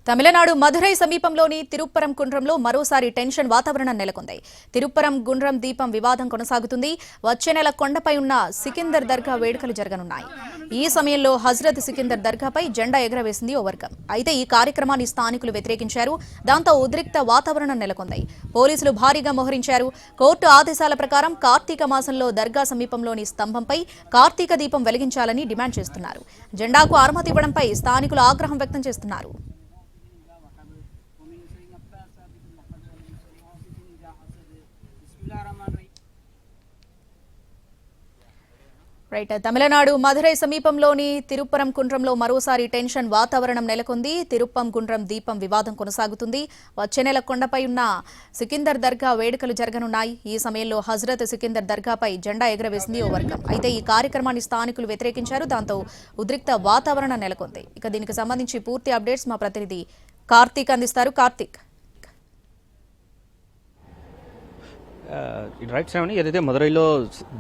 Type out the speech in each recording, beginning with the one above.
తమిళనాడు మధురై సమీపంలోని తిరుప్పరం గుండ్రంలో మరోసారి టెన్షన్ వాతావరణం నెలకొంది. తిరుప్పరం గుండ్రం దీపం వివాదం కొనసాగుతుంది. వచ్చే నెల కొండపై ఉన్న సికిందర్ దర్గా వేడుకలు జరగనున్నాయి. ఈ సమయంలో హజ్రత్ సికిందర్ దర్గాపై జెండా ఎగరవేసింది ఓ వర్గం. అయితే ఈ కార్యక్రమాన్ని స్థానికులు వ్యతిరేకించారు. దాంతో ఉద్రిక్త వాతావరణం నెలకొంది. పోలీసులు భారీగా మోహరించారు. కోర్టు ఆదేశాల ప్రకారం కార్తీక మాసంలో దర్గా సమీపంలోని స్తంభంపై కార్తీక దీపం వెలిగించాలని డిమాండ్ చేస్తున్నారు. జెండాకు అనుమతి ఇవ్వడంపై స్థానికులు ఆగ్రహం వ్యక్తం చేస్తున్నారు. తమిళనాడు మధురై సమీపంలోని తిరుప్పరం గుండ్రంలో మరోసారి టెన్షన్ వాతావరణం నెలకొంది. తిరుప్పం గుండ్రం దీపం వివాదం కొనసాగుతుంది. వచ్చే నెల కొండపై ఉన్న సికిందర్ దర్గా వేడుకలు జరగనున్నాయి. ఈ సమయంలో హజ్రత్ సికిందర్ దర్గాపై జెండా ఎగరవేసింది ఓ వర్గం. అయితే ఈ కార్యక్రమాన్ని స్థానికులు వ్యతిరేకించారు. దాంతో ఉద్రిక్త వాతావరణం నెలకొంది. ఇక దీనికి సంబంధించి పూర్తి అప్డేట్స్ మా ప్రతినిధి కార్తీక్ అందిస్తారు. కార్తీక్, రైట్ శ్రావణి, ఏదైతే మదురైలో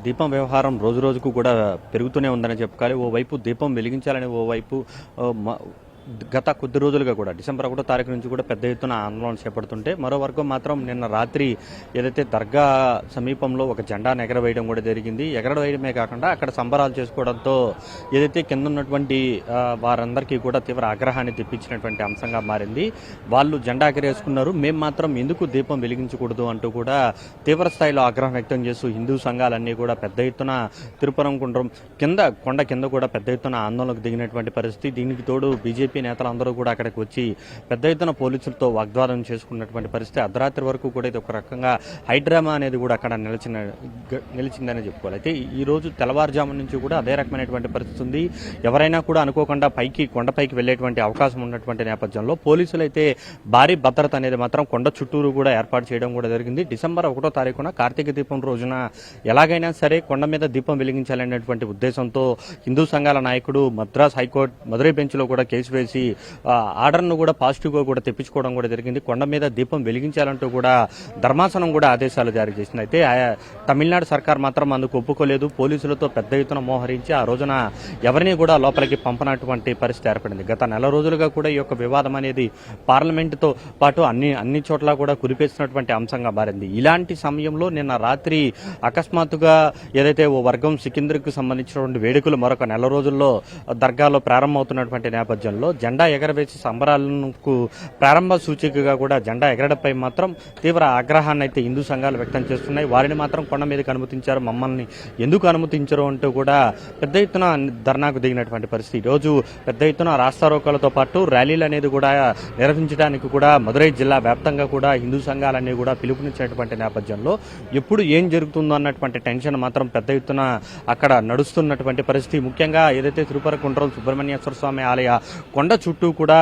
దీపం వ్యవహారం రోజు రోజుకు కూడా పెరుగుతూనే ఉందని చెప్పుకోవాలి. ఓవైపు దీపం వెలిగించాలని, ఓవైపు గత కొద్ది రోజులుగా కూడా డిసెంబర్ 1వ తారీఖు నుంచి కూడా పెద్ద ఎత్తున ఆందోళన చేపడుతుంటే, మరో వర్గం మాత్రం నిన్న రాత్రి ఏదైతే దర్గా సమీపంలో ఒక జెండాను ఎగరవేయడం కూడా జరిగింది. ఎగరవేయడమే కాకుండా అక్కడ సంబరాలు చేసుకోవడంతో ఏదైతే కింద ఉన్నటువంటి వారందరికీ కూడా తీవ్ర ఆగ్రహాన్ని తెప్పించినటువంటి అంశంగా మారింది. వాళ్ళు జెండా ఎగరేసుకున్నారు, మేము మాత్రం ఎందుకు దీపం వెలిగించకూడదు అంటూ కూడా తీవ్ర స్థాయిలో ఆగ్రహం వ్యక్తం చేస్తూ హిందూ సంఘాలన్నీ కూడా పెద్ద ఎత్తున తిరుపరం గుండ్రం కొండ కింద కూడా పెద్ద ఎత్తున ఆందోళనకు దిగినటువంటి పరిస్థితి. దీనికి తోడు బీజేపీ నేతలందరూ కూడా అక్కడికి వచ్చి పెద్ద ఎత్తున పోలీసులతో వాగ్వాదం చేసుకున్నటువంటి పరిస్థితి. అర్ధరాత్రి వరకు కూడా ఇది ఒక రకంగా హైడ్రామా అనేది కూడా అక్కడ నిలిచిందని చెప్పుకోవాలి. అయితే ఈ రోజు తెల్లవారుజాము నుంచి కూడా అదే రకమైనటువంటి పరిస్థితి ఉంది. ఎవరైనా కూడా అనుకోకుండా కొండపైకి వెళ్లేటువంటి అవకాశం ఉన్నటువంటి నేపథ్యంలో పోలీసులు అయితే భారీ భద్రత అనేది మాత్రం కొండ చుట్టూరు కూడా ఏర్పాటు చేయడం కూడా జరిగింది. డిసెంబర్ 1వ తారీఖున కార్తీక దీపం రోజున ఎలాగైనా సరే కొండ మీద దీపం వెలిగించాలనేటువంటి ఉద్దేశంతో హిందూ సంఘాల నాయకుడు మద్రాస్ హైకోర్టు మదురై బెంచ్లో కూడా కేసు వేసి ఆర్డర్ను కూడా పాజిటివ్గా కూడా తెప్పించుకోవడం కూడా జరిగింది. కొండ మీద దీపం వెలిగించాలంటూ కూడా ధర్మాసనం కూడా ఆదేశాలు జారీ చేసింది. అయితే తమిళనాడు సర్కార్ మాత్రం అందుకు ఒప్పుకోలేదు. పోలీసులతో పెద్ద ఎత్తున మోహరించి ఆ రోజున ఎవరిని కూడా లోపలికి పంపనటువంటి పరిస్థితి ఏర్పడింది. గత నెల రోజులుగా కూడా ఈ యొక్క వివాదం అనేది పార్లమెంటుతో పాటు అన్ని చోట్ల కూడా కురిపేసినటువంటి అంశంగా మారింది. ఇలాంటి సమయంలో నిన్న రాత్రి అకస్మాత్తుగా ఏదైతే ఓ వర్గం సికిందర్కు సంబంధించినటువంటి వేడుకలు మరొక నెల రోజుల్లో దర్గాలో ప్రారంభమవుతున్నటువంటి నేపథ్యంలో జెండా ఎగరవేసి సంబరాలకు ప్రారంభ సూచికగా కూడా జెండా ఎగరడంపై మాత్రం తీవ్ర ఆగ్రహాన్ని అయితే హిందూ సంఘాలు వ్యక్తం చేస్తున్నాయి. వారిని మాత్రం కొండ మీదకి అనుమతించారు, మమ్మల్ని ఎందుకు అనుమతించరు అంటూ కూడా పెద్ద ఎత్తున ధర్నాకు దిగినటువంటి పరిస్థితి. ఈరోజు పెద్ద ఎత్తున రాస్తారోకాలతో పాటు ర్యాలీలు అనేది కూడా నిర్వహించడానికి కూడా మదురై జిల్లా వ్యాప్తంగా కూడా హిందూ సంఘాలన్నీ కూడా పిలుపునిచ్చినటువంటి నేపథ్యంలో ఎప్పుడు ఏం జరుగుతుందో అన్నటువంటి టెన్షన్ మాత్రం పెద్ద ఎత్తున అక్కడ నడుస్తున్నటువంటి పరిస్థితి. ముఖ్యంగా ఏదైతే తిరుపతి గుండ్రం సుబ్రహ్మణ్యేశ్వర స్వామి ఆలయ కొండ చుట్టూ కూడా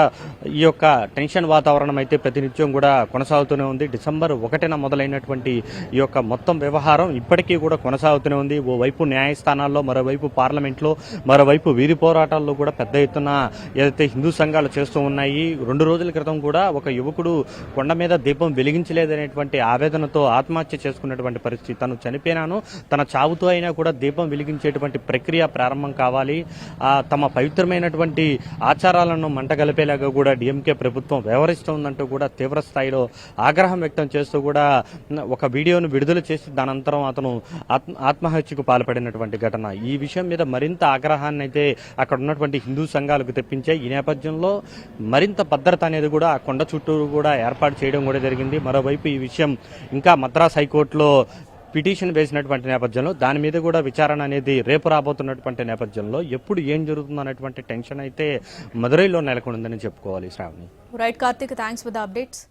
ఈ యొక్క టెన్షన్ వాతావరణం అయితే ప్రతినిత్యం కూడా కొనసాగుతూనే ఉంది. డిసెంబర్ 1న మొదలైనటువంటి ఈ యొక్క మొత్తం వ్యవహారం ఇప్పటికీ కూడా కొనసాగుతూనే ఉంది. ఓవైపు న్యాయస్థానాల్లో, మరోవైపు పార్లమెంట్లో, మరోవైపు వీధి పోరాటాల్లో కూడా పెద్ద ఎత్తున ఏదైతే హిందూ సంఘాలు చేస్తూ ఉన్నాయి. 2 రోజుల క్రితం కూడా ఒక యువకుడు కొండ మీద దీపం వెలిగించలేదనేటువంటి ఆవేదనతో ఆత్మహత్య చేసుకున్నటువంటి పరిస్థితి. తను చనిపోయినాను, తన చావుతో అయినా కూడా దీపం వెలిగించేటువంటి ప్రక్రియ ప్రారంభం కావాలి, తమ పవిత్రమైనటువంటి ఆచారాలను మంటగలిపేలాగా కూడా డిఎంకే ప్రభుత్వం వ్యవహరిస్తోందంటూ కూడా తీవ్ర స్థాయిలో ఆగ్రహం వ్యక్తం చేస్తూ కూడా ఒక వీడియోను విడుదల చేసి దానంతరం అతను ఆత్మహత్యకు పాల్పడినటువంటి ఘటన. ఈ విషయం మీద మరింత ఆగ్రహాన్ని అయితే అక్కడ ఉన్నటువంటి హిందూ సంఘాలకు తెప్పించాయి. ఈ నేపథ్యంలో మరింత భద్రత అనేది కూడా ఆ కొండ చుట్టూరు కూడా ఏర్పాటు చేయడం కూడా జరిగింది. మరోవైపు ఈ విషయం ఇంకా మద్రాస్ హైకోర్టులో పిటిషన్ వేసినటువంటి నేపథ్యంలో దాని మీద కూడా విచారణ అనేది రేపు రాబోతున్నటువంటి నేపథ్యంలో ఎప్పుడు ఏం జరుగుతుందో అనేటువంటి టెన్షన్ అయితే మదురైలో నెలకొందని చెప్పుకోవాలి. Shravani. Right Karthik, thanks for the updates.